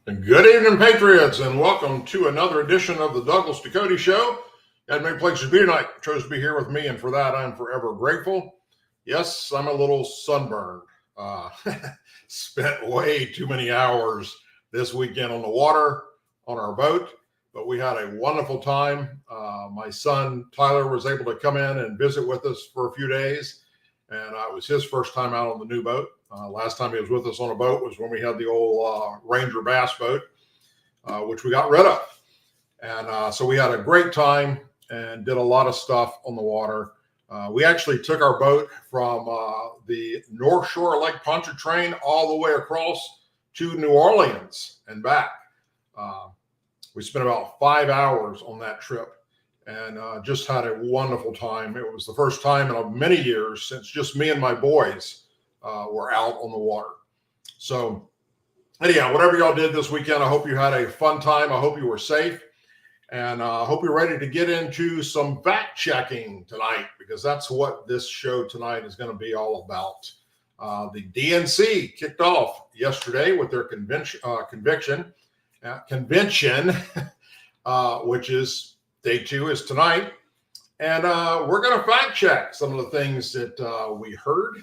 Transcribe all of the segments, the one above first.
Good evening, Patriots, and welcome to another edition of the Douglas Ducote Show. Got many places to be tonight. Chose to be here with me, and for that, I'm forever grateful. Yes, I'm a little sunburned. Spent way too many hours this weekend on the water on our boat, but we had a wonderful time. My son, Tyler, was able to come in and visit with us for a few days, and it was his first time out on the new boat. Last time he was with us on a boat was when we had the old Ranger bass boat, which we got rid of. And so we had a great time and did a lot of stuff on the water. We actually took our boat from the North Shore Lake Pontchartrain all the way across to New Orleans and back. We spent about 5 hours on that trip and just had a wonderful time. It was the first time in many years since just me and my boys were out on the water. So anyhow, whatever y'all did this weekend, I hope you had a fun time. I hope you were safe. And I hope you're ready to get into some fact checking tonight, because that's what this show tonight is going to be all about. The DNC kicked off yesterday with their convention, which is day 2 is tonight. And we're going to fact check some of the things that we heard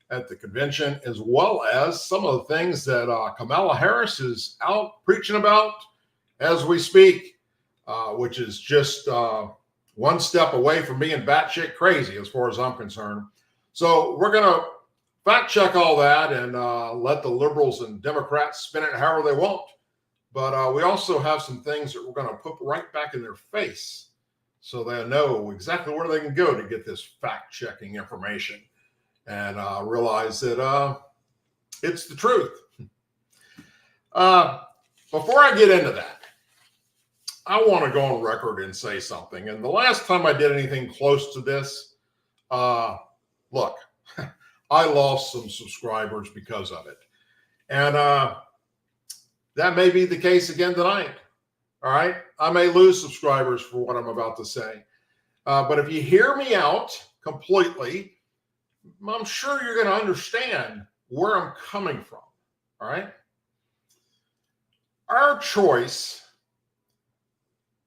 at the convention, as well as some of the things that Kamala Harris is out preaching about as we speak, which is just one step away from being batshit crazy as far as I'm concerned. So we're going to fact check all that and let the liberals and Democrats spin it however they want. But we also have some things that we're going to put right back in their face so they know exactly where they can go to get this fact checking information. And realize that it's the truth. Before I get into that, I want to go on record and say something. And the last time I did anything close to this, look, I lost some subscribers because of it. And that may be the case again tonight. All right. I may lose subscribers for what I'm about to say. But if you hear me out completely, I'm sure you're going to understand where I'm coming from. All right. Our choice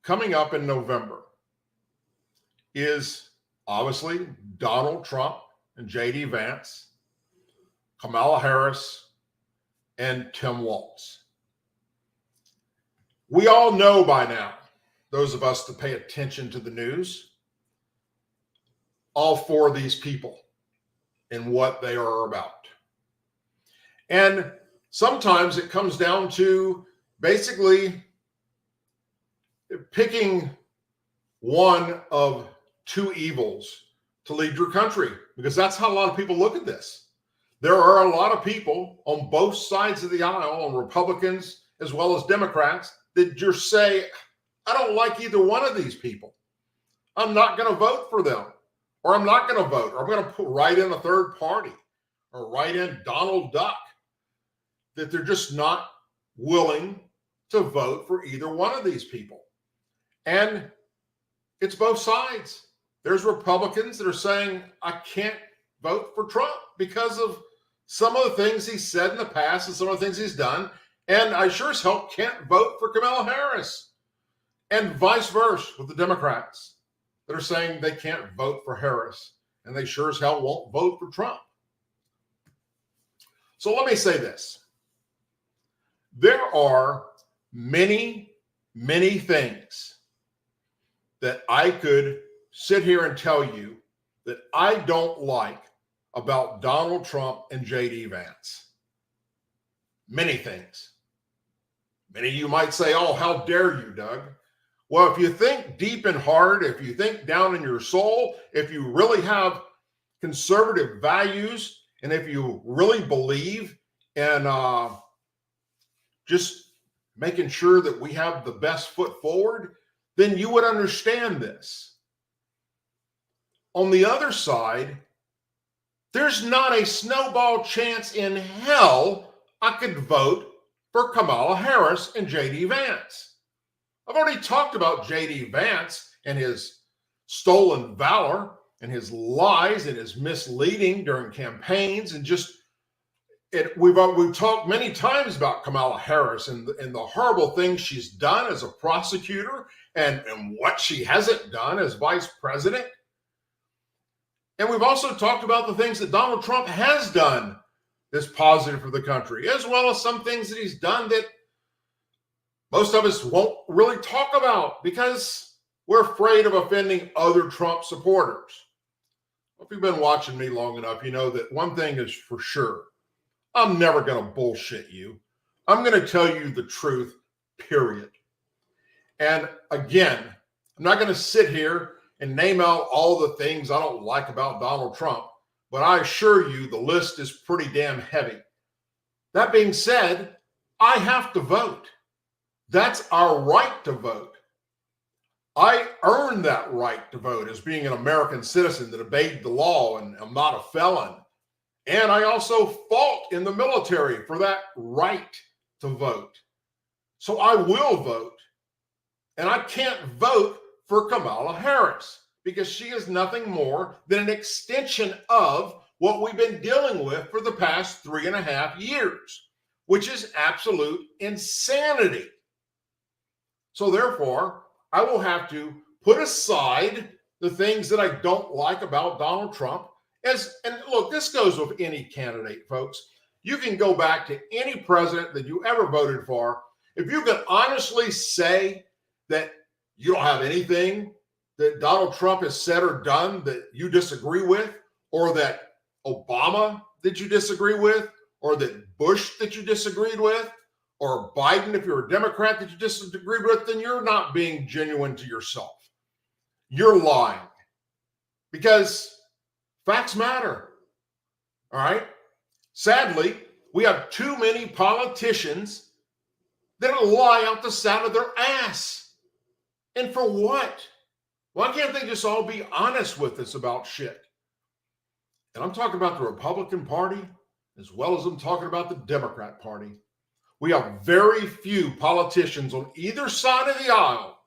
coming up in November is obviously Donald Trump and J.D. Vance, Kamala Harris, and Tim Walz. We all know by now, those of us that pay attention to the news, all 4 of these people and what they are about. And sometimes it comes down to basically picking one of 2 evils to lead your country, because that's how a lot of people look at this. There are a lot of people on both sides of the aisle, on Republicans as well as Democrats, that just say, I don't like either one of these people. I'm not going to vote for them. Or I'm not going to vote, or I'm going to put right in a third party, or write in Donald Duck, that they're just not willing to vote for either one of these people. And it's both sides. There's Republicans that are saying, I can't vote for Trump because of some of the things he said in the past and some of the things he's done. And I sure as hell can't vote for Kamala Harris. And vice versa with the Democrats that are saying they can't vote for Harris, and they sure as hell won't vote for Trump. So let me say this. There are many, many things that I could sit here and tell you that I don't like about Donald Trump and J.D. Vance. Many things. Many of you might say, oh, how dare you, Doug? Well, if you think deep and hard, if you think down in your soul, if you really have conservative values, and if you really believe in just making sure that we have the best foot forward, then you would understand this. On the other side, there's not a snowball chance in hell I could vote for Kamala Harris and J.D. Vance. I've already talked about J.D. Vance and his stolen valor and his lies and his misleading during campaigns and just we've talked many times about Kamala Harris and the horrible things she's done as a prosecutor and what she hasn't done as vice president. And we've also talked about the things that Donald Trump has done that's positive for the country, as well as some things that he's done that most of us won't really talk about because we're afraid of offending other Trump supporters. If you've been watching me long enough, you know that one thing is for sure. I'm never going to bullshit you. I'm going to tell you the truth, period. And again, I'm not going to sit here and name out all the things I don't like about Donald Trump, but I assure you the list is pretty damn heavy. That being said, I have to vote. That's our right to vote. I earned that right to vote as being an American citizen that obeyed the law and I'm not a felon. And I also fought in the military for that right to vote. So I will vote. And I can't vote for Kamala Harris because she is nothing more than an extension of what we've been dealing with for the past 3.5 years, which is absolute insanity. So therefore, I will have to put aside the things that I don't like about Donald Trump. And look, this goes with any candidate, folks. You can go back to any president that you ever voted for. If you can honestly say that you don't have anything that Donald Trump has said or done that you disagree with, or that Obama that you disagree with, or that Bush that you disagreed with, or Biden, if you're a Democrat, that you disagreed with, then you're not being genuine to yourself. You're lying because facts matter. All right. Sadly, we have too many politicians that lie out the side of their ass. And for what? Why can't they just all be honest with us about shit? And I'm talking about the Republican Party as well as I'm talking about the Democrat Party. We have very few politicians on either side of the aisle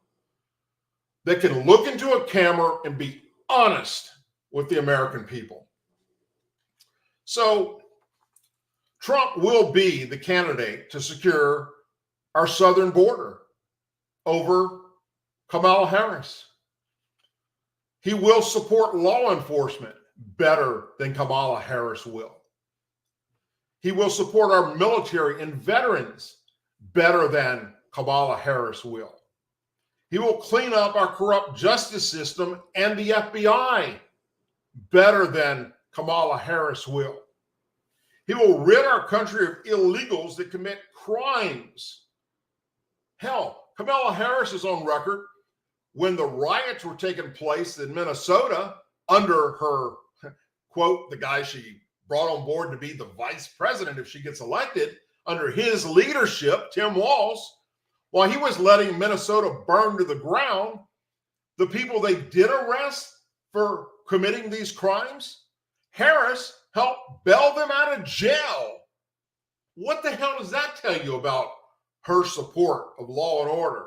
that can look into a camera and be honest with the American people. So Trump will be the candidate to secure our southern border over Kamala Harris. He will support law enforcement better than Kamala Harris will. He will support our military and veterans better than Kamala Harris will. He will clean up our corrupt justice system and the FBI better than Kamala Harris will. He will rid our country of illegals that commit crimes. Hell, Kamala Harris is on record when the riots were taking place in Minnesota under her, quote, the guy she brought on board to be the vice president if she gets elected, under his leadership, Tim Walz, while he was letting Minnesota burn to the ground, the people they did arrest for committing these crimes, Harris helped bail them out of jail. What the hell does that tell you about her support of law and order?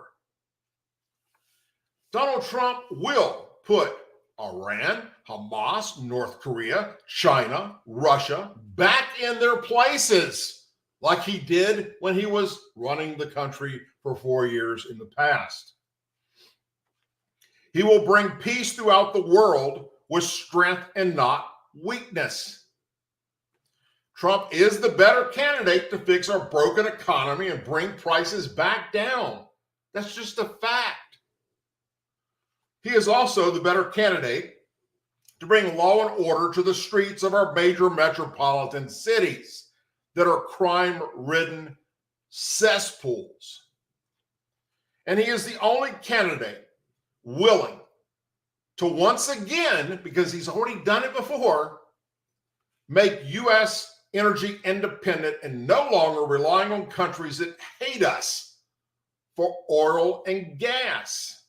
Donald Trump will put Iran, Hamas, North Korea, China, Russia back in their places like he did when he was running the country for 4 years in the past. He will bring peace throughout the world with strength and not weakness. Trump is the better candidate to fix our broken economy and bring prices back down. That's just a fact. He is also the better candidate to bring law and order to the streets of our major metropolitan cities that are crime-ridden cesspools. And he is the only candidate willing to once again, because he's already done it before, make U.S. energy independent and no longer relying on countries that hate us for oil and gas.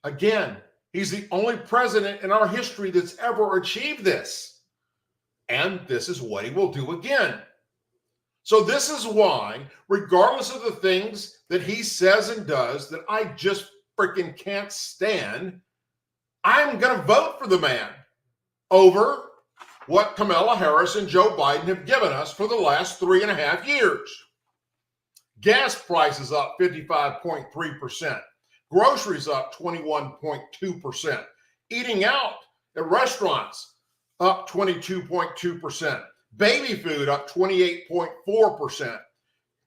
Again, he's the only president in our history that's ever achieved this. And this is what he will do again. So this is why, regardless of the things that he says and does that I just freaking can't stand, I'm going to vote for the man over what Kamala Harris and Joe Biden have given us for the last 3.5 years. Gas prices up 55.3%. Groceries up 21.2%. Eating out at restaurants up 22.2%. Baby food up 28.4%.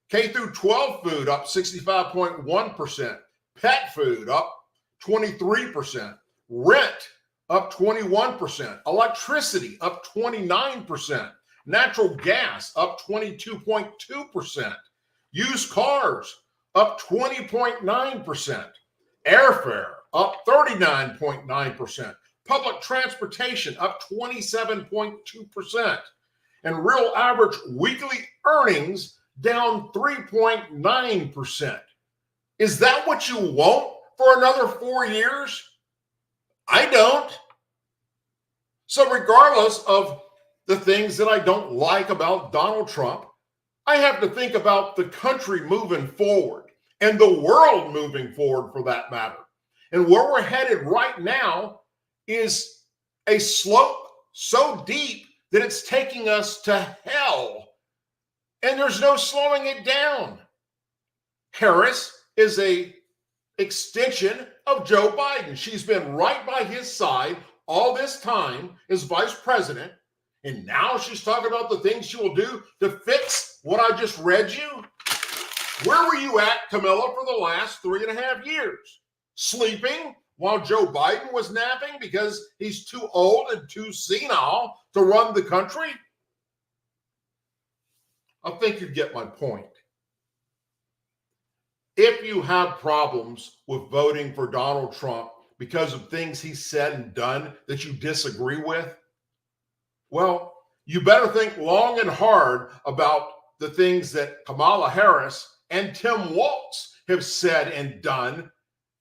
K through 12 food up 65.1%. Pet food up 23%. Rent up 21%. Electricity up 29%. Natural gas up 22.2%. Used cars up 20.9%. Airfare up 39.9%. Public transportation up 27.2%. And real average weekly earnings down 3.9%. Is that what you want for another 4 years? I don't. So regardless of the things that I don't like about Donald Trump, I have to think about the country moving forward and the world moving forward for that matter. And where we're headed right now is a slope so deep that it's taking us to hell. And there's no slowing it down. Harris is a extension of Joe Biden. She's been right by his side all this time as vice president. And now she's talking about the things she will do to fix what I just read you. Where were you at, Camilla, for the last 3.5 years? Sleeping while Joe Biden was napping because he's too old and too senile to run the country? I think you get my point. If you have problems with voting for Donald Trump because of things he said and done that you disagree with, well, you better think long and hard about the things that Kamala Harris and Tim Walz have said and done,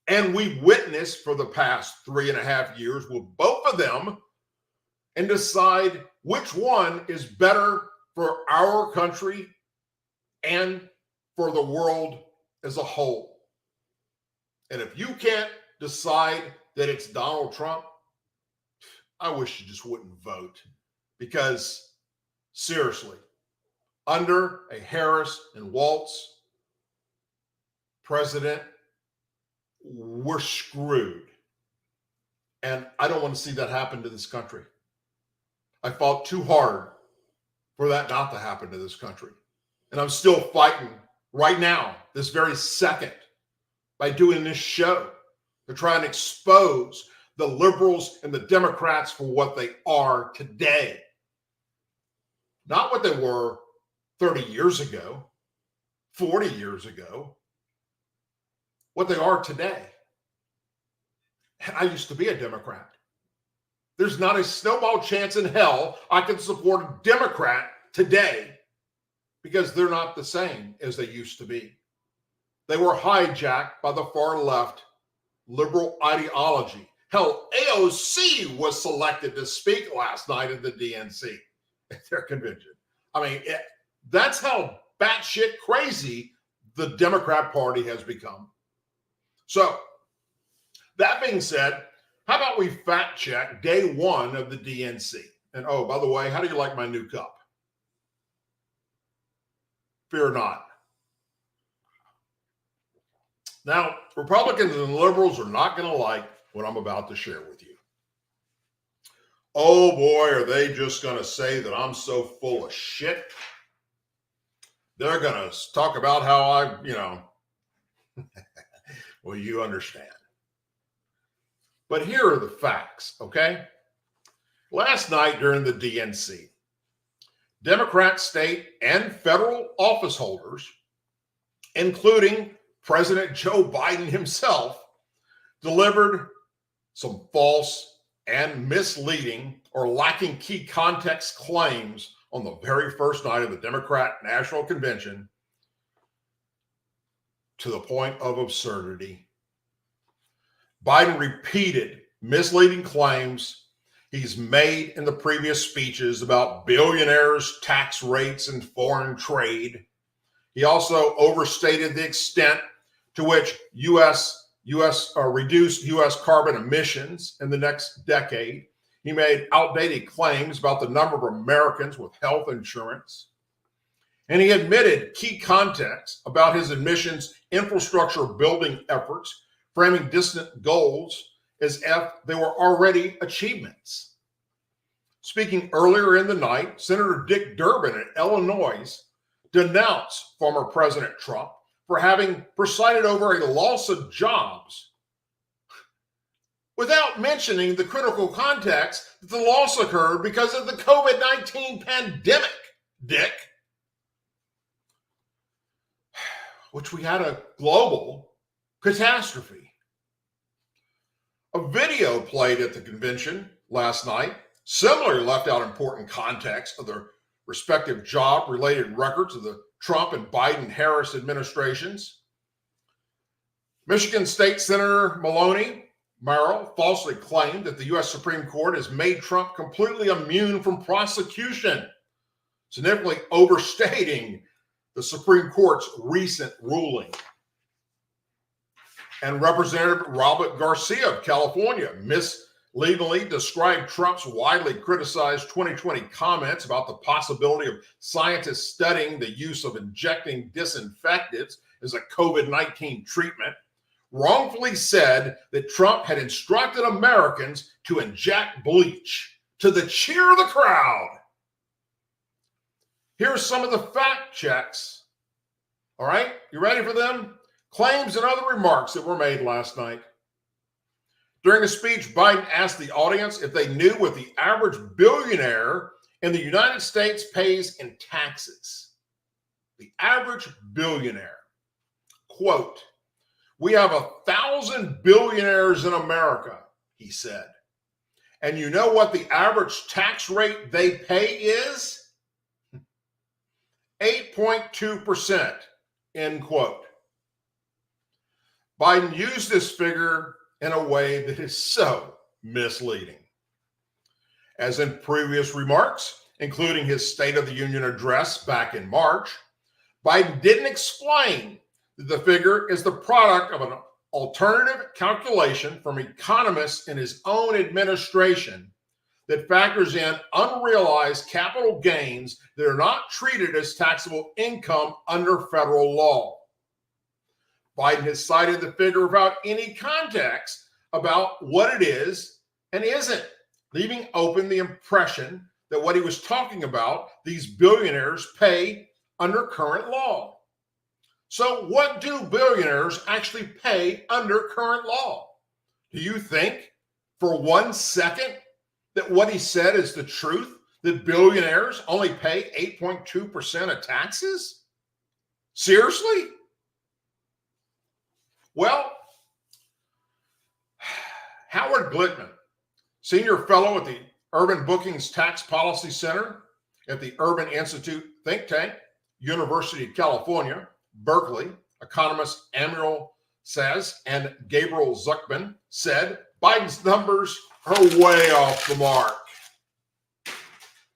and we've witnessed for the past 3.5 years with both of them, and decide which one is better for our country and for the world as a whole. And if you can't decide that it's Donald Trump, I wish you just wouldn't vote. Because seriously, under a Harris and Walz president, we're screwed. And I don't want to see that happen to this country. I fought too hard for that not to happen to this country. And I'm still fighting right now, this very second, by doing this show to try and expose the liberals and the Democrats for what they are today. Not what they were 30 years ago, 40 years ago, what they are today. And I used to be a Democrat. There's not a snowball chance in hell I can support a Democrat today because they're not the same as they used to be. They were hijacked by the far left liberal ideology. Hell, AOC was selected to speak last night at the DNC at their convention. I mean, that's how batshit crazy the Democrat Party has become. So, that being said, how about we fact check day one of the DNC? And oh, by the way, how do you like my new cup? Fear not. Now, Republicans and liberals are not going to like what I'm about to share with you. Oh boy, are they just going to say that I'm so full of shit. They're going to talk about how well, you understand. But here are the facts, okay? Last night during the DNC, Democrat, state, and federal office holders, including President Joe Biden himself, delivered some false and misleading or lacking key context claims on the very first night of the Democrat National Convention to the point of absurdity. Biden repeated misleading claims he's made in the previous speeches about billionaires' tax rates and foreign trade. He also overstated the extent to which reduce U.S. carbon emissions in the next decade. He made outdated claims about the number of Americans with health insurance. And he admitted key context about his admissions infrastructure building efforts, framing distant goals as if they were already achievements. Speaking earlier in the night, Senator Dick Durbin in Illinois denounced former President Trump for having presided over a loss of jobs without mentioning the critical context that the loss occurred because of the COVID-19 pandemic, Dick, which we had a global catastrophe. A video played at the convention last night similarly left out important context of the respective job-related records of the Trump and Biden-Harris administrations. Michigan State Senator Maloney Merrill falsely claimed that the U.S. Supreme Court has made Trump completely immune from prosecution, significantly overstating the Supreme Court's recent ruling. And Representative Robert Garcia of California misleadingly described Trump's widely criticized 2020 comments about the possibility of scientists studying the use of injecting disinfectants as a COVID-19 treatment, wrongfully said that Trump had instructed Americans to inject bleach to the cheer of the crowd. Here's some of the fact checks. All right, you ready for them? Claims and other remarks that were made last night. During a speech, Biden asked the audience if they knew what the average billionaire in the United States pays in taxes. The average billionaire. Quote, "We have 1,000 billionaires in America," he said. "And you know what the average tax rate they pay is? 8.2%, end quote. Biden used this figure in a way that is so misleading. As in previous remarks, including his State of the Union address back in March, Biden didn't explain that the figure is the product of an alternative calculation from economists in his own administration that factors in unrealized capital gains that are not treated as taxable income under federal law. Biden has cited the figure without any context about what it is and isn't, leaving open the impression that what he was talking about, these billionaires pay under current law. So what do billionaires actually pay under current law? Do you think for 1 second that what he said is the truth, that billionaires only pay 8.2% of taxes? Seriously? Well, Howard Glickman, senior fellow at the Urban Bookings Tax Policy Center at the Urban Institute think tank, University of California, Berkeley, economist Amiral says, and Gabriel Zuckman said, Biden's numbers are way off the mark.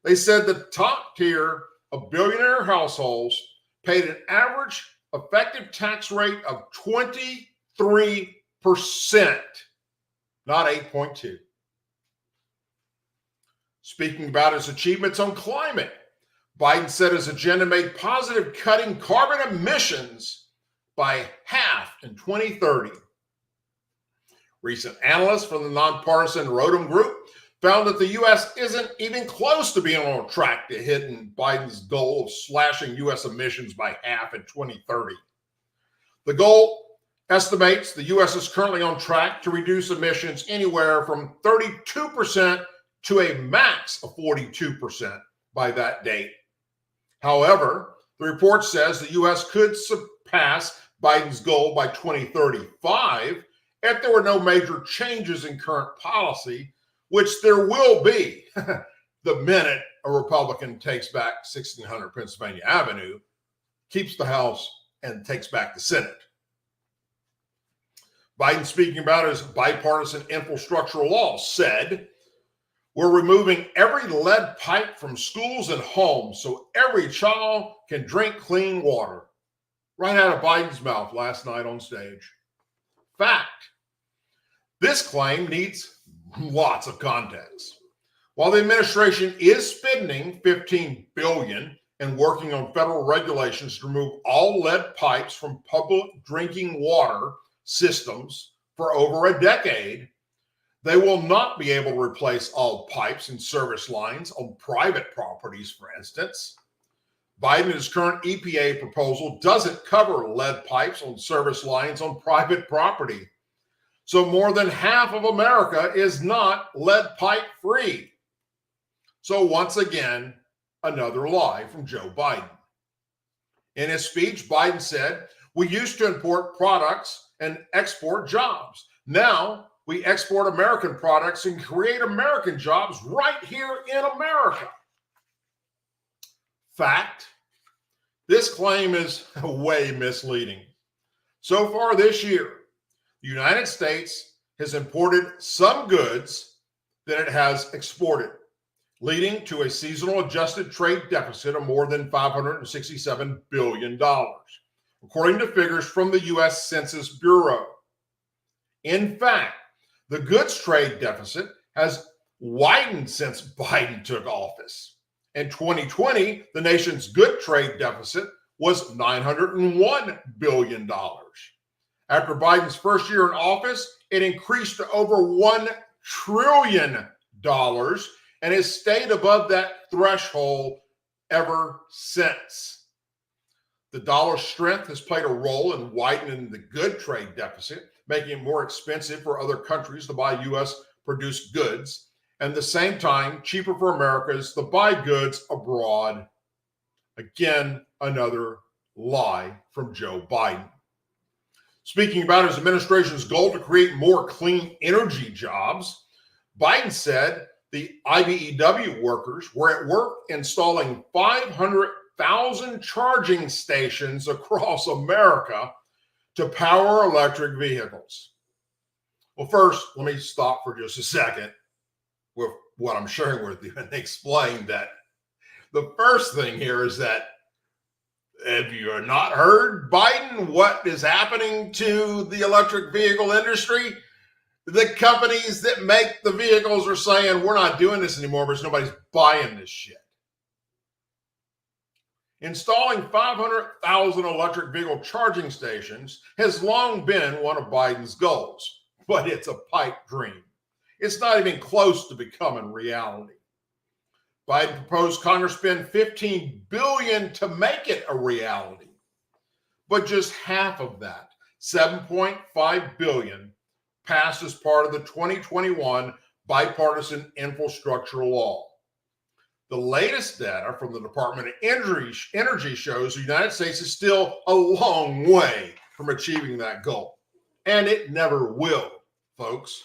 They said the top tier of billionaire households paid an average effective tax rate of 23%, not 8.2%. Speaking about his achievements on climate, Biden said his agenda made positive cutting carbon emissions by half in 2030. Recent analysts from the nonpartisan Rodham Group found that the U.S. isn't even close to being on track to hitting Biden's goal of slashing U.S. emissions by half in 2030. The goal estimates the U.S. is currently on track to reduce emissions anywhere from 32% to a max of 42% by that date. However, the report says the U.S. could surpass Biden's goal by 2035 if there were no major changes in current policy, which there will be the minute a Republican takes back 1600 Pennsylvania Avenue, keeps the House, and takes back the Senate. Biden, speaking about his bipartisan infrastructural law, said, "We're removing every lead pipe from schools and homes so every child can drink clean water." Right out of Biden's mouth last night on stage. Fact. This claim needs lots of context. While the administration is spending $15 billion and working on federal regulations to remove all lead pipes from public drinking water systems for over a decade, they will not be able to replace all pipes and service lines on private properties, for instance. Biden's current EPA proposal doesn't cover lead pipes on service lines on private property. So more than half of America is not lead pipe free. So once again, another lie from Joe Biden. In his speech, Biden said, "We used to import products and export jobs. Now we export American products and create American jobs right here in America." Fact, this claim is way misleading. So far this year, the United States has imported some goods that it has exported, leading to a seasonal adjusted trade deficit of more than $567 billion, according to figures from the U.S. Census Bureau. In fact, the goods trade deficit has widened since Biden took office. In 2020, the nation's goods trade deficit was $901 billion. After Biden's first year in office, it increased to over $1 trillion and has stayed above that threshold ever since. The dollar's strength has played a role in widening the good trade deficit, making it more expensive for other countries to buy U.S. produced goods, and at the same time, cheaper for Americans to buy goods abroad. Again, another lie from Joe Biden. Speaking about his administration's goal to create more clean energy jobs, Biden said the IBEW workers were at work installing 500,000 charging stations across America to power electric vehicles. Well, first, let me stop for just a second with what I'm sharing with you and explain that the first thing here is that, have you not heard, Biden, what is happening to the electric vehicle industry? The companies that make the vehicles are saying, we're not doing this anymore because nobody's buying this shit. Installing 500,000 electric vehicle charging stations has long been one of Biden's goals, but it's a pipe dream. It's not even close to becoming reality. Biden proposed Congress spend $15 billion to make it a reality, but just half of that, $7.5 billion, passed as part of the 2021 bipartisan infrastructure law. The latest data from the Department of Energy shows the United States is still a long way from achieving that goal, and it never will, folks.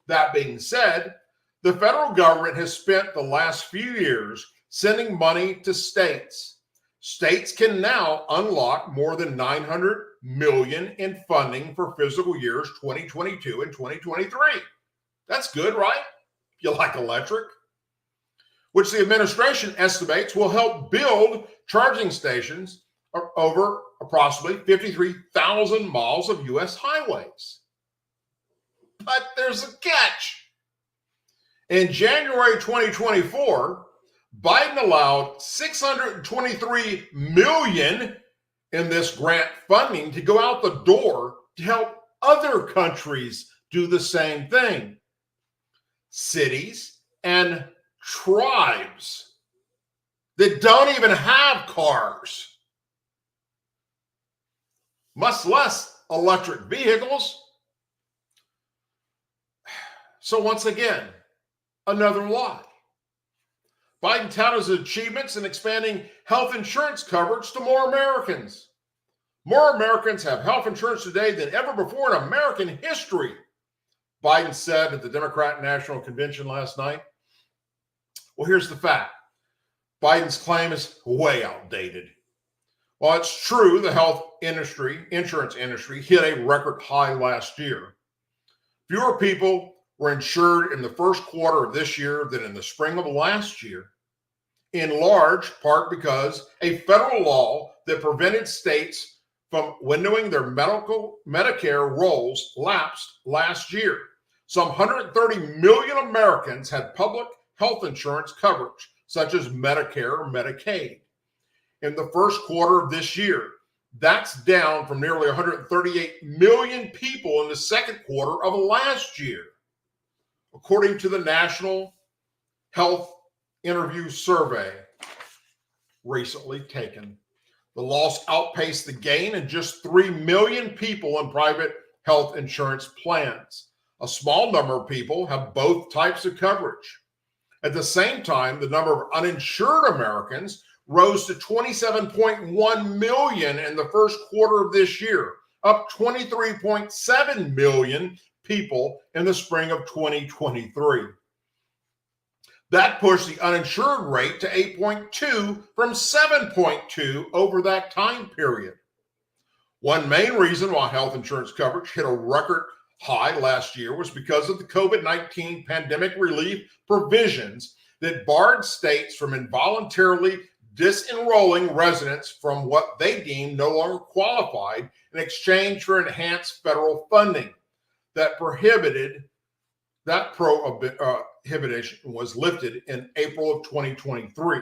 That being said, the federal government has spent the last few years sending money to states. States can now unlock more than $900 million in funding for fiscal years 2022 and 2023. That's good, right? You like electric? Which the administration estimates will help build charging stations over approximately 53,000 miles of U.S. highways. But there's a catch. In January 2024, Biden allowed $623 million in this grant funding to go out the door to help other countries do the same thing. Cities and tribes that don't even have cars, much less electric vehicles. So once again, another lie. Biden touted his achievements in expanding health insurance coverage to more Americans. More Americans have health insurance today than ever before in American history, Biden said at the Democrat National Convention last night. Well, here's the fact. Biden's claim is way outdated. While it's true the insurance industry, hit a record high last year, fewer people were insured in the first quarter of this year than in the spring of last year, in large part because a federal law that prevented states from windowing their Medicare rolls lapsed last year. Some 130 million Americans had public health insurance coverage, such as Medicare or Medicaid. In the first quarter of this year, that's down from nearly 138 million people in the second quarter of last year, according to the National Health Interview Survey recently taken. The loss outpaced the gain in just 3 million people in private health insurance plans. A small number of people have both types of coverage. At the same time, the number of uninsured Americans rose to 27.1 million in the first quarter of this year, up 23.7 million people in the spring of 2023. That pushed the uninsured rate to 8.2 from 7.2 over that time period. One main reason why health insurance coverage hit a record high last year was because of the COVID-19 pandemic relief provisions that barred states from involuntarily disenrolling residents from what they deemed no longer qualified in exchange for enhanced federal funding. That prohibition was lifted in April of 2023.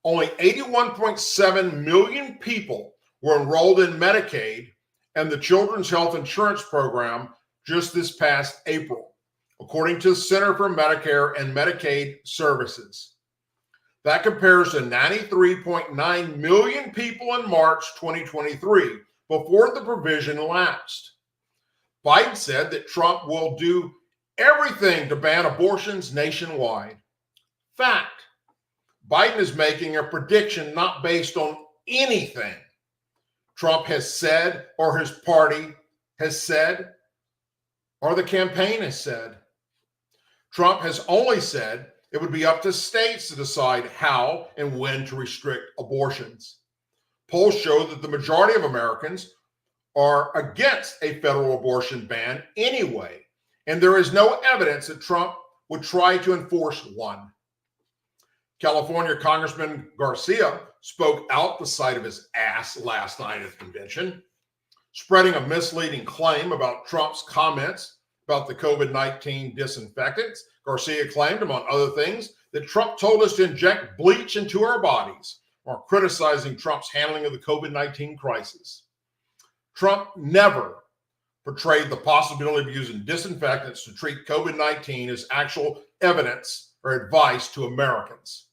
Only 81.7 million people were enrolled in Medicaid and the Children's Health Insurance Program just this past April, according to the Center for Medicare and Medicaid Services. That compares to 93.9 million people in March 2023, before the provision lapsed. Biden said that Trump will do everything to ban abortions nationwide. Fact. Biden is making a prediction not based on anything Trump has said, or his party has said, or the campaign has said. Trump has only said it would be up to states to decide how and when to restrict abortions. Polls show that the majority of Americans are against a federal abortion ban anyway, and there is no evidence that Trump would try to enforce one. California Congressman Garcia spoke out the side of his ass last night at the convention, spreading a misleading claim about Trump's comments about the COVID-19 disinfectants. Garcia claimed, among other things, that Trump told us to inject bleach into our bodies, while criticizing Trump's handling of the COVID-19 crisis. Trump never portrayed the possibility of using disinfectants to treat COVID-19 as actual evidence or advice to Americans.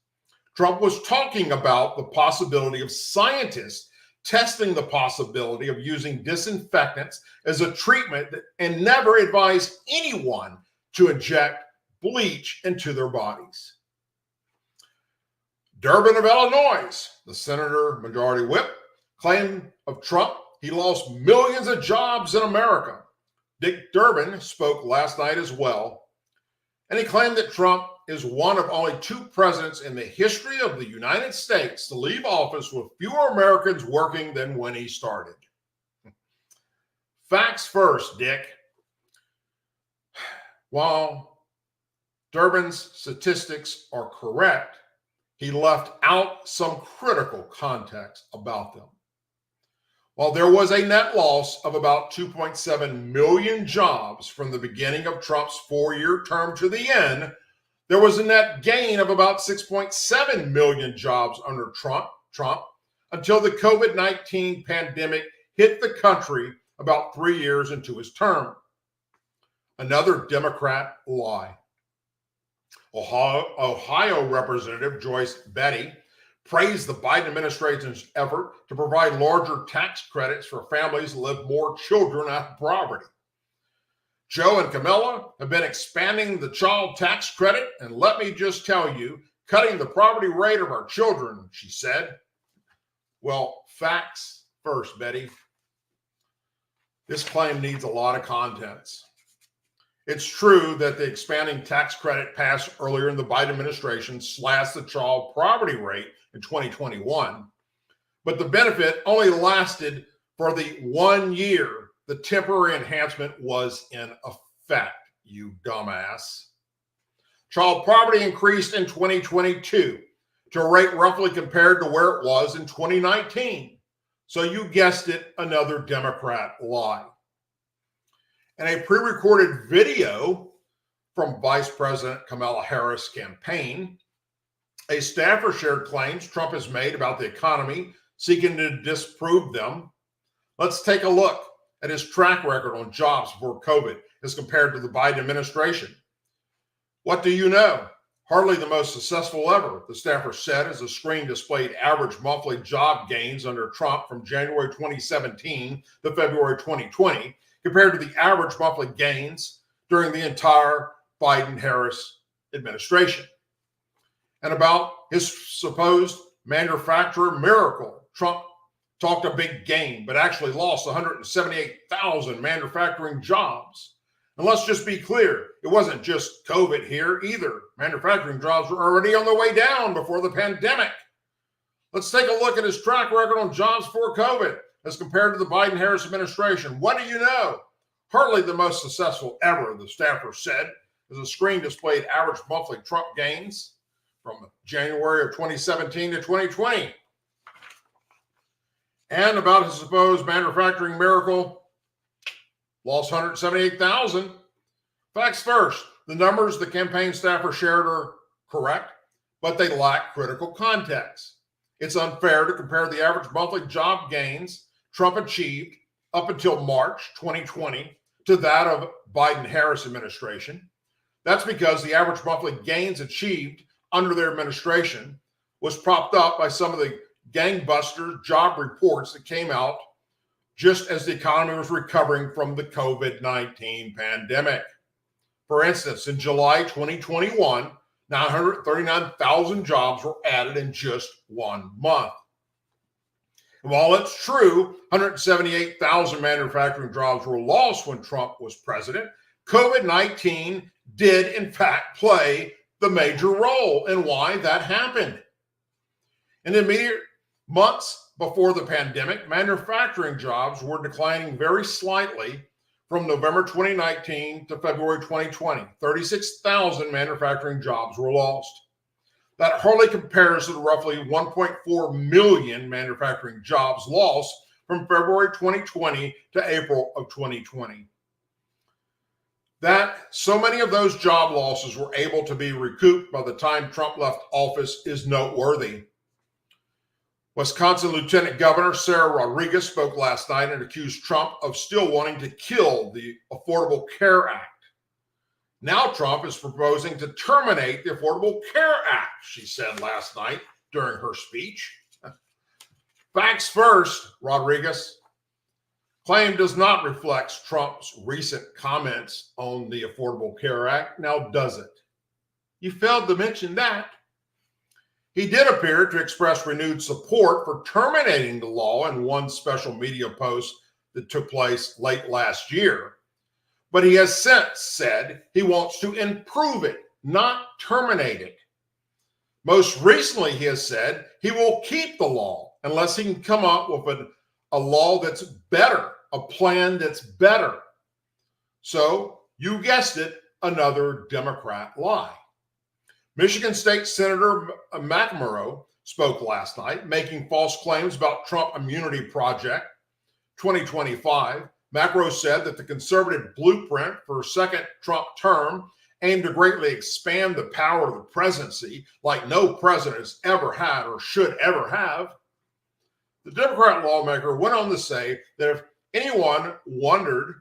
Trump was talking about the possibility of scientists testing the possibility of using disinfectants as a treatment and never advised anyone to inject bleach into their bodies. Durbin of Illinois, the senator majority whip, claimed of Trump he lost millions of jobs in America. Dick Durbin spoke last night as well, and he claimed that Trump is one of only 2 presidents in the history of the United States to leave office with fewer Americans working than when he started. Facts first, Dick. While Durbin's statistics are correct, he left out some critical context about them. While there was a net loss of about 2.7 million jobs from the beginning of Trump's 4-year term to the end, there was a net gain of about 6.7 million jobs under Trump until the COVID-19 pandemic hit the country about 3 years into his term. Another Democrat lie. Ohio Representative Joyce Betty praised the Biden administration's effort to provide larger tax credits for families who live more children out of poverty. Joe and Camilla have been expanding the child tax credit, and let me just tell you, cutting the poverty rate of our children, she said. Well, facts first, Betty. This claim needs a lot of contents. It's true that the expanding tax credit passed earlier in the Biden administration slashed the child poverty rate in 2021, but the benefit only lasted for the 1 year the temporary enhancement was in effect, you dumbass. Child poverty increased in 2022 to a rate roughly compared to where it was in 2019. So you guessed it, another Democrat lie. In a pre-recorded video from Vice President Kamala Harris' campaign. A staffer shared claims Trump has made about the economy, seeking to disprove them. Let's take a look at his track record on jobs before COVID as compared to the Biden administration. What do you know? Hardly the most successful ever, the staffer said as the screen displayed average monthly job gains under Trump from January 2017 to February 2020, compared to the average monthly gains during the entire Biden-Harris administration. And about his supposed manufacturer miracle, Trump talked a big game, but actually lost 178,000 manufacturing jobs. And let's just be clear, it wasn't just COVID here either. Manufacturing jobs were already on the way down before the pandemic. Let's take a look at his track record on jobs before COVID as compared to the Biden-Harris administration. What do you know? Hardly the most successful ever, the staffer said, as the screen displayed average monthly Trump gains from January of 2017 to 2020. And about his supposed manufacturing miracle, lost 178,000. Facts first, the numbers the campaign staffer shared are correct, but they lack critical context. It's unfair to compare the average monthly job gains Trump achieved up until March 2020 to that of Biden-Harris administration. That's because the average monthly gains achieved under their administration was propped up by some of the gangbuster job reports that came out just as the economy was recovering from the COVID-19 pandemic. For instance, in July 2021, 939,000 jobs were added in just 1 month. And while it's true, 178,000 manufacturing jobs were lost when Trump was president, COVID-19 did in fact play the major role in why that happened. In the immediate months before the pandemic, manufacturing jobs were declining very slightly from November 2019 to February 2020. 36,000 manufacturing jobs were lost. That hardly compares to the roughly 1.4 million manufacturing jobs lost from February 2020 to April of 2020. That so many of those job losses were able to be recouped by the time Trump left office is noteworthy. Wisconsin Lieutenant Governor Sarah Rodriguez spoke last night and accused Trump of still wanting to kill the Affordable Care Act. Now Trump is proposing to terminate the Affordable Care Act, she said last night during her speech. Facts first, Rodriguez. Claim does not reflect Trump's recent comments on the Affordable Care Act. Now, does it? You failed to mention that. He did appear to express renewed support for terminating the law in one special media post that took place late last year. But he has since said he wants to improve it, not terminate it. Most recently, he has said he will keep the law unless he can come up with a law that's better, a plan that's better. So, you guessed it, another Democrat lie. Michigan State Senator McEnroe spoke last night, making false claims about Trump Immunity Project 2025. McEnroe said that the conservative blueprint for a second Trump term aimed to greatly expand the power of the presidency like no president has ever had or should ever have. The Democrat lawmaker went on to say that if anyone wondered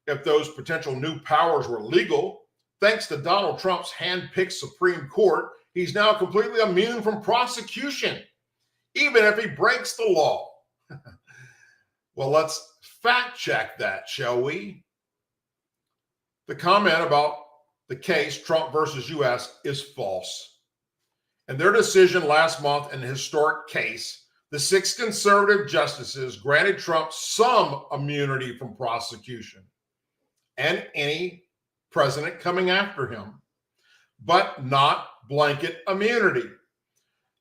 if those potential new powers were legal, thanks to Donald Trump's hand-picked Supreme Court, he's now completely immune from prosecution, even if he breaks the law. Well, let's fact check that, shall we? The comment about the case Trump versus U.S. is false. In their decision last month in a historic case, the 6 conservative justices granted Trump some immunity from prosecution and any president coming after him, but not blanket immunity.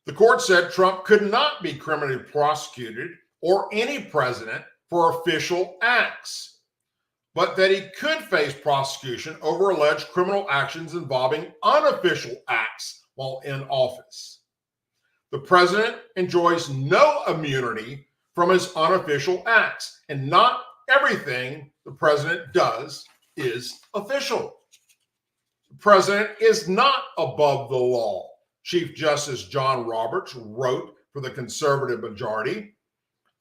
The court said Trump could not be criminally prosecuted or any president for official acts, but that he could face prosecution over alleged criminal actions involving unofficial acts while in office. The president enjoys no immunity from his unofficial acts, and not everything the president does is official. The president is not above the law, Chief Justice John Roberts wrote for the conservative majority.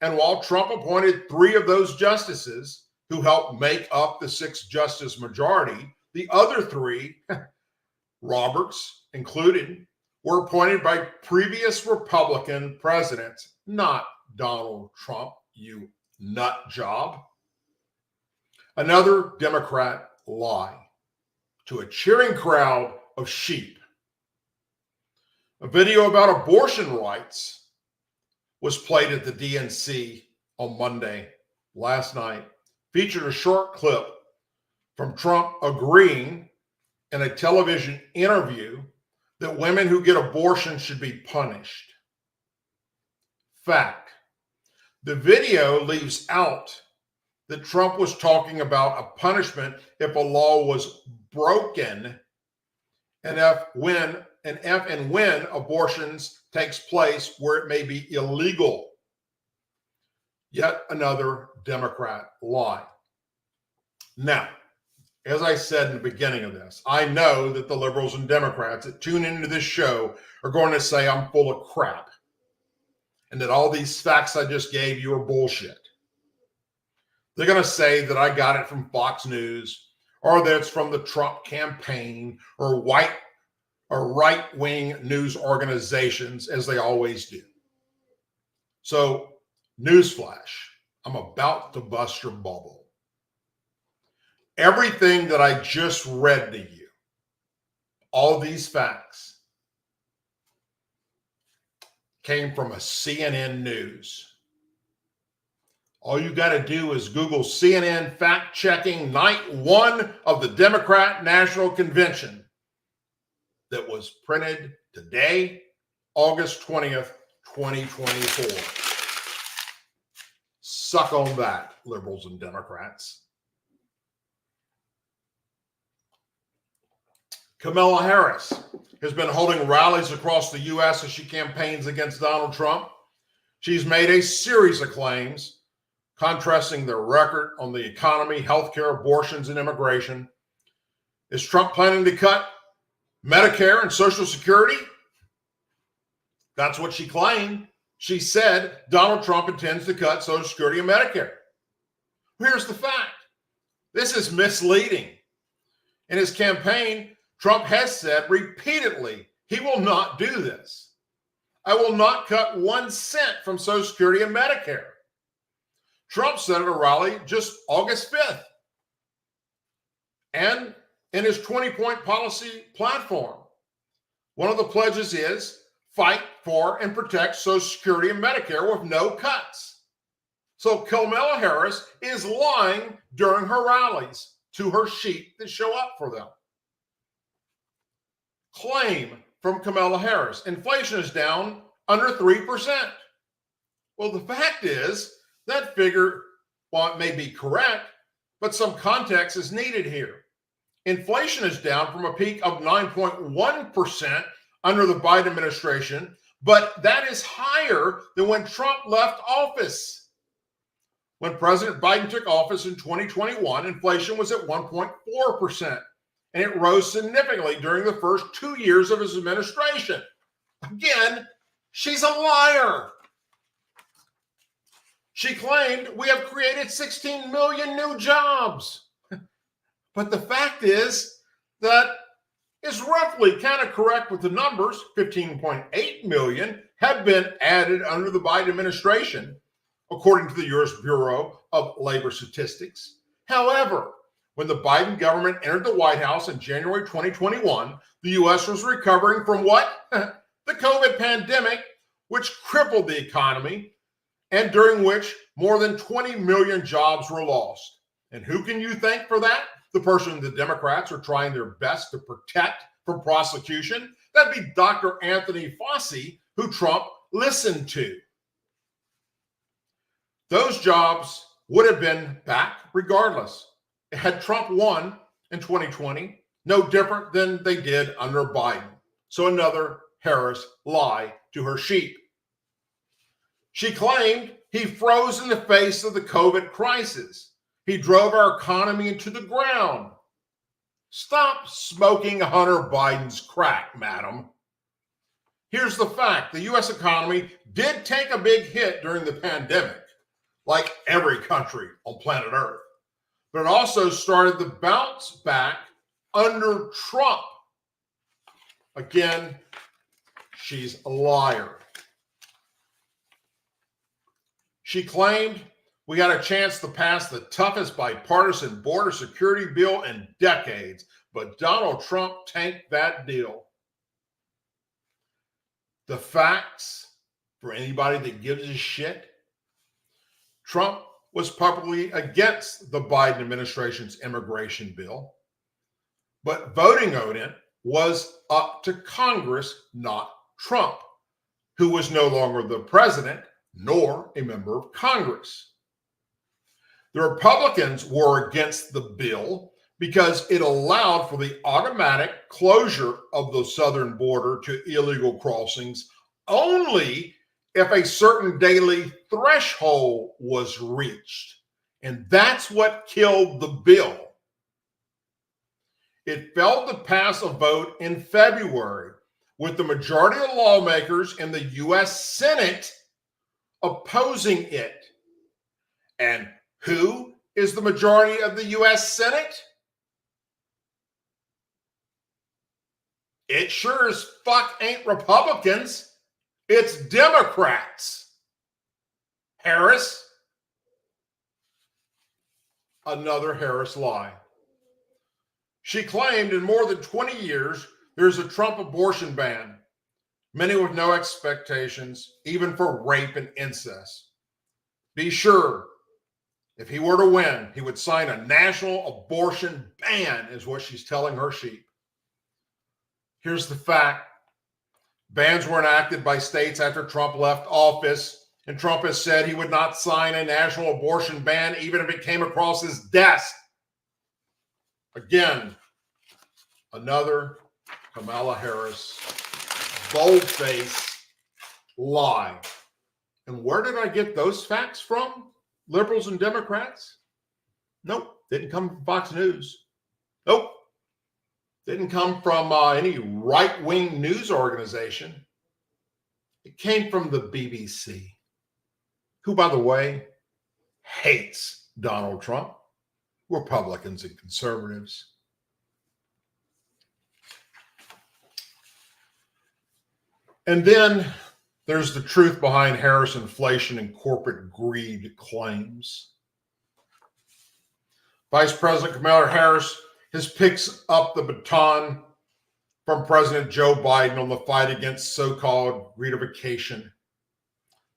And while Trump appointed 3 of those justices who helped make up the 6-justice majority, the other 3, Roberts included, were appointed by previous Republican presidents, not Donald Trump, you nut job. Another Democrat lie to a cheering crowd of sheep. A video about abortion rights was played at the DNC on Monday last night, featured a short clip from Trump agreeing in a television interview that women who get abortions should be punished. Fact. The video leaves out that Trump was talking about a punishment if a law was broken and if and when abortions takes place where it may be illegal. Yet another Democrat lie. Now, as I said in the beginning of this, I know that the liberals and Democrats that tune into this show are going to say I'm full of crap and that all these facts I just gave you are bullshit. They're going to say that I got it from Fox News or that it's from the Trump campaign or right-wing news organizations, as they always do. So, newsflash, I'm about to bust your bubble. Everything that I just read to you, all these facts, came from a CNN News. All you got to do is Google CNN fact-checking night 1 of the Democrat National Convention that was printed today, August 20th, 2024. Suck on that, liberals and Democrats. Kamala Harris has been holding rallies across the U.S. as she campaigns against Donald Trump. She's made a series of claims contrasting their record on the economy, healthcare, abortions, and immigration. Is Trump planning to cut Medicare and Social Security? That's what she claimed. She said Donald Trump intends to cut Social Security and Medicare. Here's the fact. This is misleading. In his campaign, Trump has said repeatedly he will not do this. I will not cut 1 cent from Social Security and Medicare. Trump said at a rally just August 5th. And in his 20-point policy platform, one of the pledges is fight for and protect Social Security and Medicare with no cuts. So Kamala Harris is lying during her rallies to her sheep that show up for them. Claim from Kamala Harris, inflation is down under 3%. Well, the fact is that figure, while it may be correct, but some context is needed here. Inflation is down from a peak of 9.1% under the Biden administration, but that is higher than when Trump left office. When President Biden took office in 2021, inflation was at 1.4%. And it rose significantly during the first 2 years of his administration. Again, she's a liar. She claimed we have created 16 million new jobs. But the fact is that is roughly kind of correct with the numbers. 15.8 million have been added under the Biden administration, according to the U.S. Bureau of Labor Statistics. However, when the Biden government entered the White House in January 2021, the U.S. was recovering from what? The COVID pandemic, which crippled the economy, and during which more than 20 million jobs were lost. And who can you thank for that? The person the Democrats are trying their best to protect from prosecution. That'd be Dr. Anthony Fauci, who Trump listened to. Those jobs would have been back regardless. Had Trump won in 2020, no different than they did under Biden. So another Harris lie to her sheep. She claimed he froze in the face of the COVID crisis. He drove our economy into the ground. Stop smoking Hunter Biden's crack, madam. Here's the fact. The U.S. economy did take a big hit during the pandemic, like every country on planet Earth. But it also started the bounce back under Trump. Again, she's a liar. She claimed we got a chance to pass the toughest bipartisan border security bill in decades, but Donald Trump tanked that deal. The facts, for anybody that gives a shit, Trump was publicly against the Biden administration's immigration bill, but voting on it was up to Congress, not Trump, who was no longer the president nor a member of Congress. The Republicans were against the bill because it allowed for the automatic closure of the southern border to illegal crossings only if a certain daily threshold was reached. And that's what killed the bill. It failed to pass a vote in February, with the majority of lawmakers in the U.S. Senate opposing it. And who is the majority of the U.S. Senate? It sure as fuck ain't Republicans. It's Democrats. Harris. Another Harris lie. She claimed in more than 20 years, there's a Trump abortion ban, many with no expectations, even for rape and incest. Be sure, if he were to win, he would sign a national abortion ban, is what she's telling her sheep. Here's the fact. Bans were enacted by states after Trump left office, and Trump has said he would not sign a national abortion ban even if it came across his desk. Again, another Kamala Harris bold-faced lie. And where did I get those facts from? Liberals and Democrats? Nope, didn't come from Fox News. Nope, didn't come from any right-wing news organization. It came from the BBC, who, by the way, hates Donald Trump, Republicans and conservatives. And then there's the truth behind Harris inflation and corporate greed claims. Vice President Kamala Harris has picked up the baton from President Joe Biden on the fight against so-called greedification.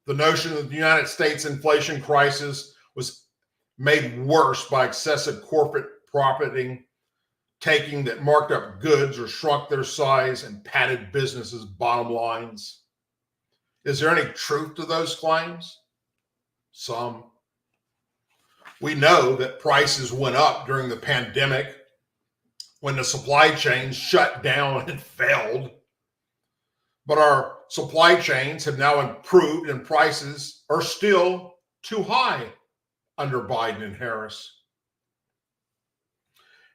The notion that the United States inflation crisis was made worse by excessive corporate profiting, taking that marked up goods or shrunk their size and padded businesses' bottom lines. Is there any truth to those claims? Some. We know that prices went up during the pandemic when the supply chains shut down and failed. But our supply chains have now improved and prices are still too high under Biden and Harris.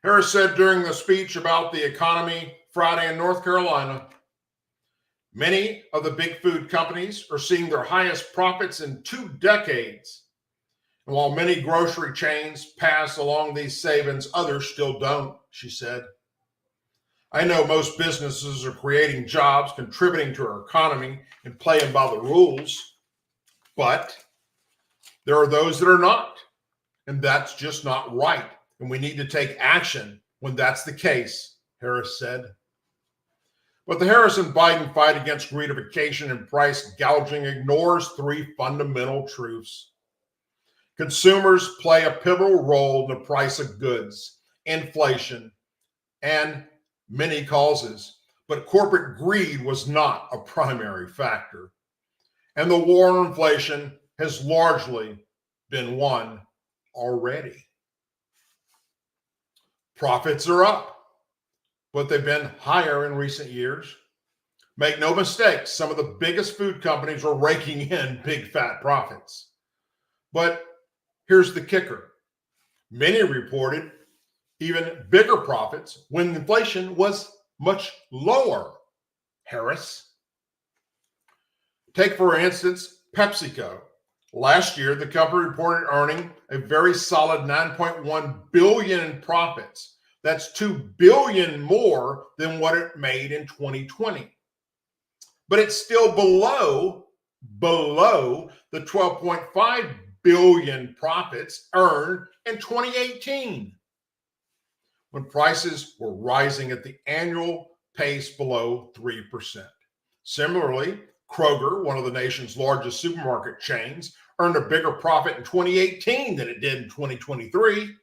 Harris said during the speech about the economy Friday in North Carolina, many of the big food companies are seeing their highest profits in 2 decades. And while many grocery chains pass along these savings, others still don't, she said. I know most businesses are creating jobs, contributing to our economy, and playing by the rules, but there are those that are not, and that's just not right. And we need to take action when that's the case, Harris said. But the Harris and Biden fight against greedification and price gouging ignores 3 fundamental truths. Consumers play a pivotal role in the price of goods, inflation, and many causes, but corporate greed was not a primary factor. And the war on inflation has largely been won already. Profits are up, but they've been higher in recent years. Make no mistake, some of the biggest food companies are raking in big fat profits. But here's the kicker. Many reported even bigger profits when inflation was much lower. Harris. Take, for instance, PepsiCo. Last year, the company reported earning a very solid $9.1 billion in profits. That's $2 billion more than what it made in 2020. But it's still below the $12.5 billion profits earned in 2018, when prices were rising at the annual pace below 3%. Similarly, Kroger, one of the nation's largest supermarket chains, earned a bigger profit in 2018 than it did in 2023.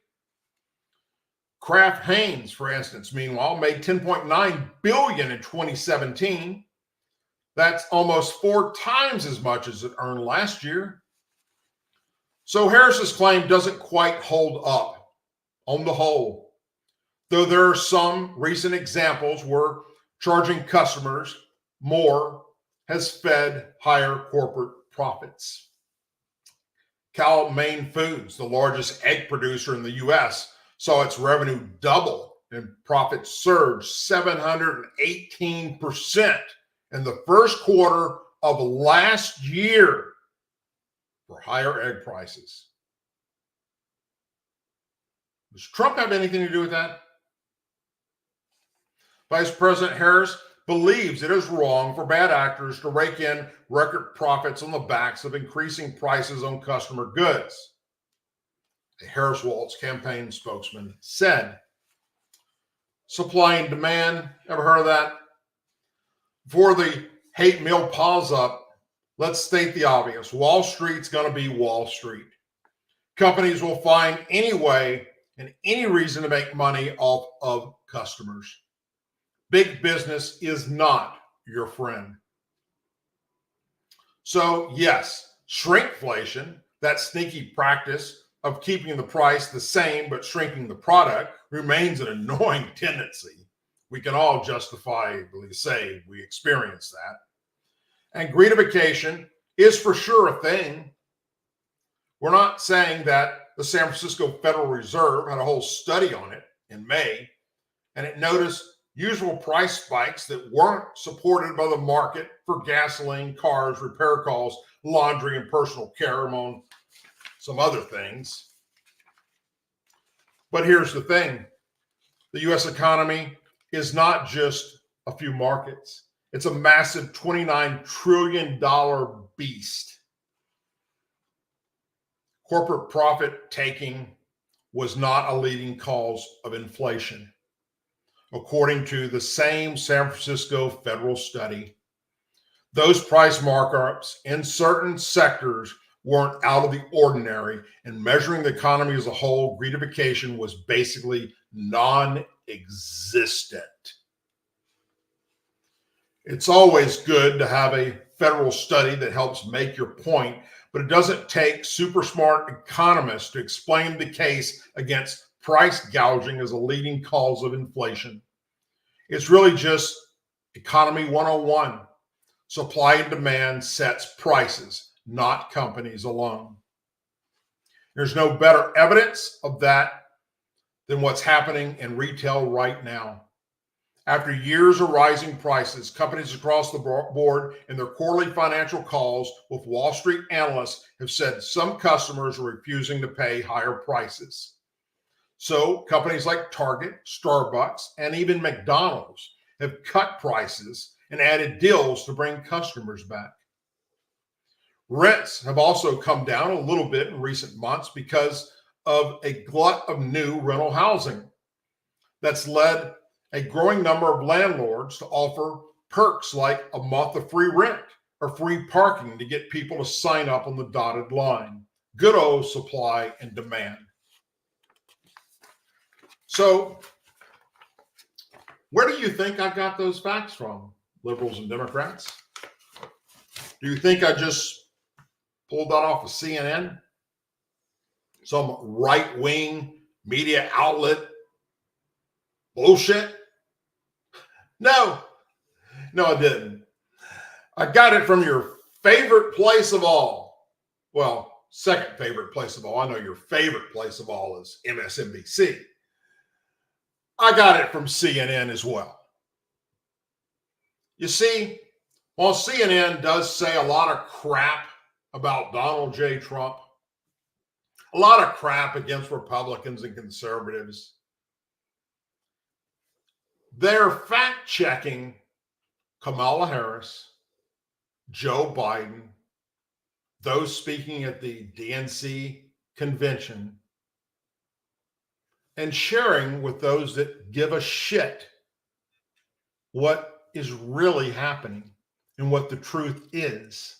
Kraft Heinz, for instance, meanwhile, made $10.9 billion in 2017. That's almost 4 times as much as it earned last year. So Harris's claim doesn't quite hold up on the whole, though there are some recent examples where charging customers more has fed higher corporate profits. Cal-Maine Foods, the largest egg producer in the U.S., saw its revenue double and profits surge 718% in the first quarter of last year for higher egg prices. Does Trump have anything to do with that? Vice President Harris believes it is wrong for bad actors to rake in record profits on the backs of increasing prices on customer goods. A Harris Waltz campaign spokesman said. Supply and demand, ever heard of that? Before the hate meal piles up, let's state the obvious. Wall Street's going to be Wall Street. Companies will find any way and any reason to make money off of customers. Big business is not your friend. So yes, shrinkflation, that sneaky practice of keeping the price the same but shrinking the product, remains an annoying tendency. We can all justifiably say we experience that. And greedification is for sure a thing. We're not saying that the San Francisco Federal Reserve had a whole study on it in May, and it noticed usual price spikes that weren't supported by the market for gasoline, cars, repair calls, laundry, and personal care, among some other things. But here's the thing. The U.S. economy is not just a few markets. It's a massive $29 trillion beast. Corporate profit taking was not a leading cause of inflation. According to the same San Francisco federal study, those price markups in certain sectors weren't out of the ordinary, and measuring the economy as a whole, greedification was basically non-existent. It's always good to have a federal study that helps make your point, but it doesn't take super smart economists to explain the case against price gouging as a leading cause of inflation. It's really just economy 101. Supply and demand sets prices, not companies alone. There's no better evidence of that than what's happening in retail right now. After years of rising prices, companies across the board in their quarterly financial calls with Wall Street analysts have said some customers are refusing to pay higher prices. So companies like Target, Starbucks, and even McDonald's have cut prices and added deals to bring customers back. Rents have also come down a little bit in recent months because of a glut of new rental housing. That's led a growing number of landlords to offer perks like a month of free rent or free parking to get people to sign up on the dotted line. Good old supply and demand. So, where do you think I got those facts from, liberals and Democrats? Do you think I just pulled that off of CNN? Some right-wing media outlet bullshit? No, I didn't. I got it from your favorite place of all. Well, second favorite place of all. I know your favorite place of all is MSNBC. I got it from CNN as well. You see, while CNN does say a lot of crap about Donald J. Trump, a lot of crap against Republicans and conservatives, they're fact-checking Kamala Harris, Joe Biden, those speaking at the DNC convention, and sharing with those that give a shit what is really happening and what the truth is.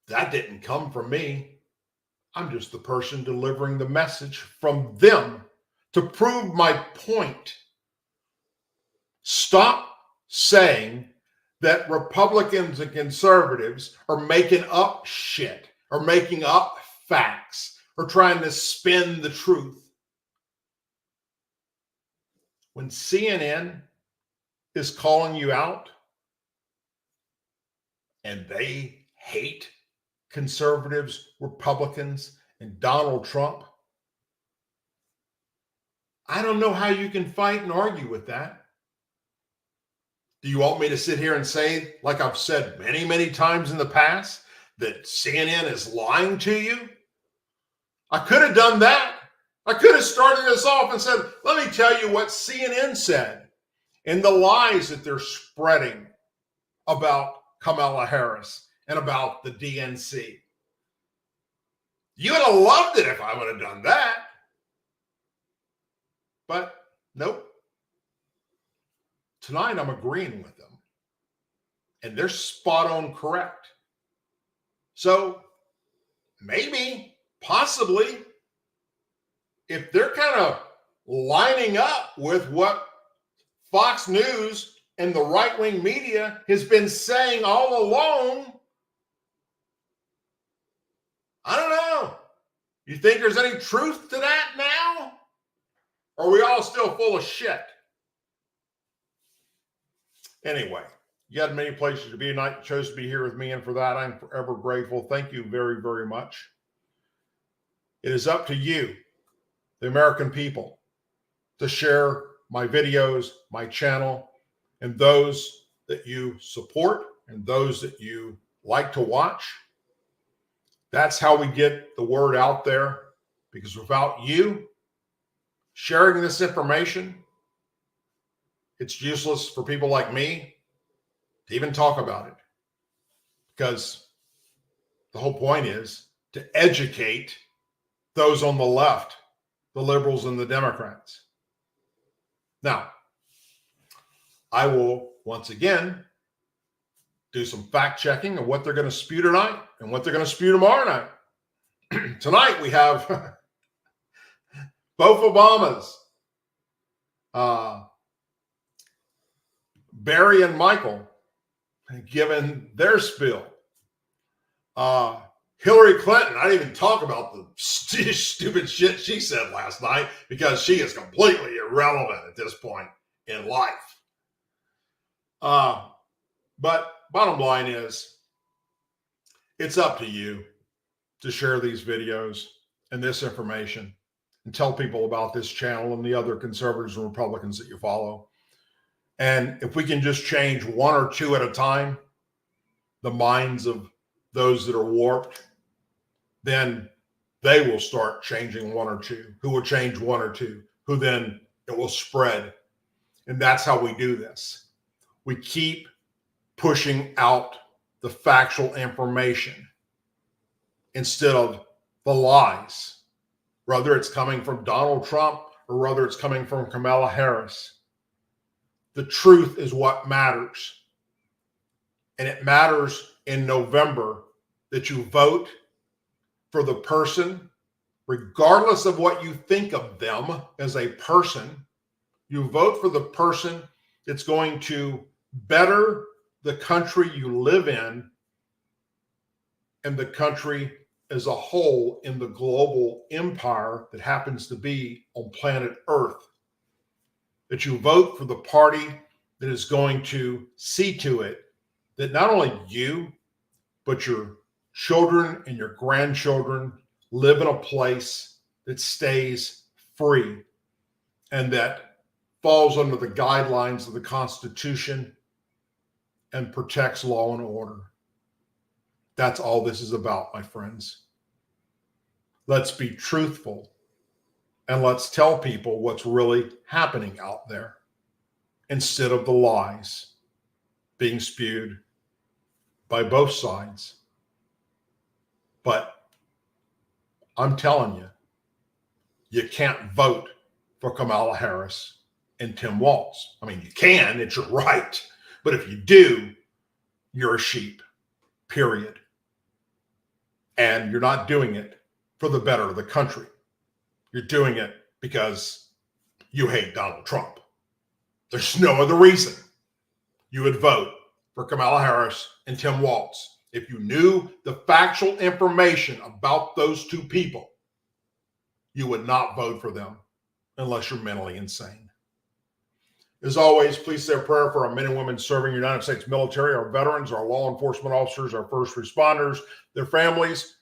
That didn't come from me. I'm just the person delivering the message from them to prove my point. Stop saying that Republicans and conservatives are making up shit or making up facts or trying to spin the truth. When CNN is calling you out and they hate conservatives, Republicans, and Donald Trump, I don't know how you can fight and argue with that. Do you want me to sit here and say, like I've said many, many times in the past, that CNN is lying to you? I could have done that. I could have started this off and said, let me tell you what CNN said and the lies that they're spreading about Kamala Harris and about the DNC. You would have loved it if I would have done that. But nope. Tonight I'm agreeing with them. And they're spot on correct. So maybe, possibly, if they're kind of lining up with what Fox News and the right-wing media has been saying all along, I don't know. You think there's any truth to that now? Or are we all still full of shit? Anyway, you had many places to be tonight. You chose to be here with me, and for that, I'm forever grateful. Thank you very, very much. It is up to you, the American people, to share my videos, my channel, and those that you support and those that you like to watch. That's how we get the word out there, because without you sharing this information, it's useless for people like me to even talk about it, because the whole point is to educate those on the left, the liberals and the Democrats. Now, I will once again do some fact checking of what they're going to spew tonight and what they're going to spew tomorrow night. Tonight we have both Obamas, Barry and Michael, giving their spiel. Hillary Clinton, I didn't even talk about the stupid shit she said last night because she is completely irrelevant at this point in life. But bottom line is, it's up to you to share these videos and this information and tell people about this channel and the other conservatives and Republicans that you follow. And if we can just change one or two at a time, the minds of those that are warped, then they will start changing one or two, who will change one or two, who then it will spread. And that's how we do this. We keep pushing out the factual information instead of the lies, whether it's coming from Donald Trump or whether it's coming from Kamala Harris. The truth is what matters. And it matters in November that you vote for the person, regardless of what you think of them as a person. You vote for the person that's going to better the country you live in and the country as a whole in the global empire that happens to be on planet Earth. That you vote for the party that is going to see to it that not only you, but your children and your grandchildren live in a place that stays free and that falls under the guidelines of the Constitution and protects law and order. That's all this is about, my friends. Let's be truthful and let's tell people what's really happening out there instead of the lies being spewed by both sides. But I'm telling you, you can't vote for Kamala Harris and Tim Walz. I mean, you can, it's your right. But if you do, you're a sheep, period. And you're not doing it for the better of the country. You're doing it because you hate Donald Trump. There's no other reason you would vote for Kamala Harris and Tim Walz. If you knew the factual information about those two people, you would not vote for them unless you're mentally insane. As always, please say a prayer for our men and women serving the United States military, our veterans, our law enforcement officers, our first responders, their families,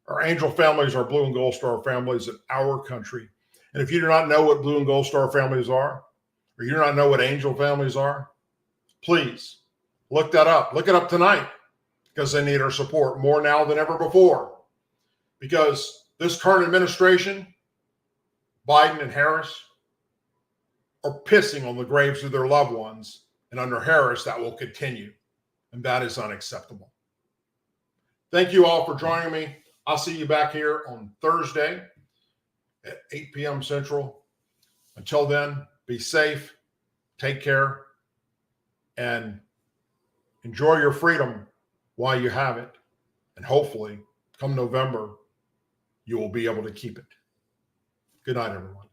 our Angel families, our Blue and Gold Star families in our country. And if you do not know what Blue and Gold Star families are, or you do not know what Angel families are, please look that up. Look it up tonight because they need our support more now than ever before. Because this current administration, Biden and Harris, are pissing on the graves of their loved ones. And under Harris, that will continue. And that is unacceptable. Thank you all for joining me. I'll see you back here on Thursday at 8 p.m. Central. Until then, be safe, take care, and enjoy your freedom while you have it. And hopefully, come November, you will be able to keep it. Good night, everyone.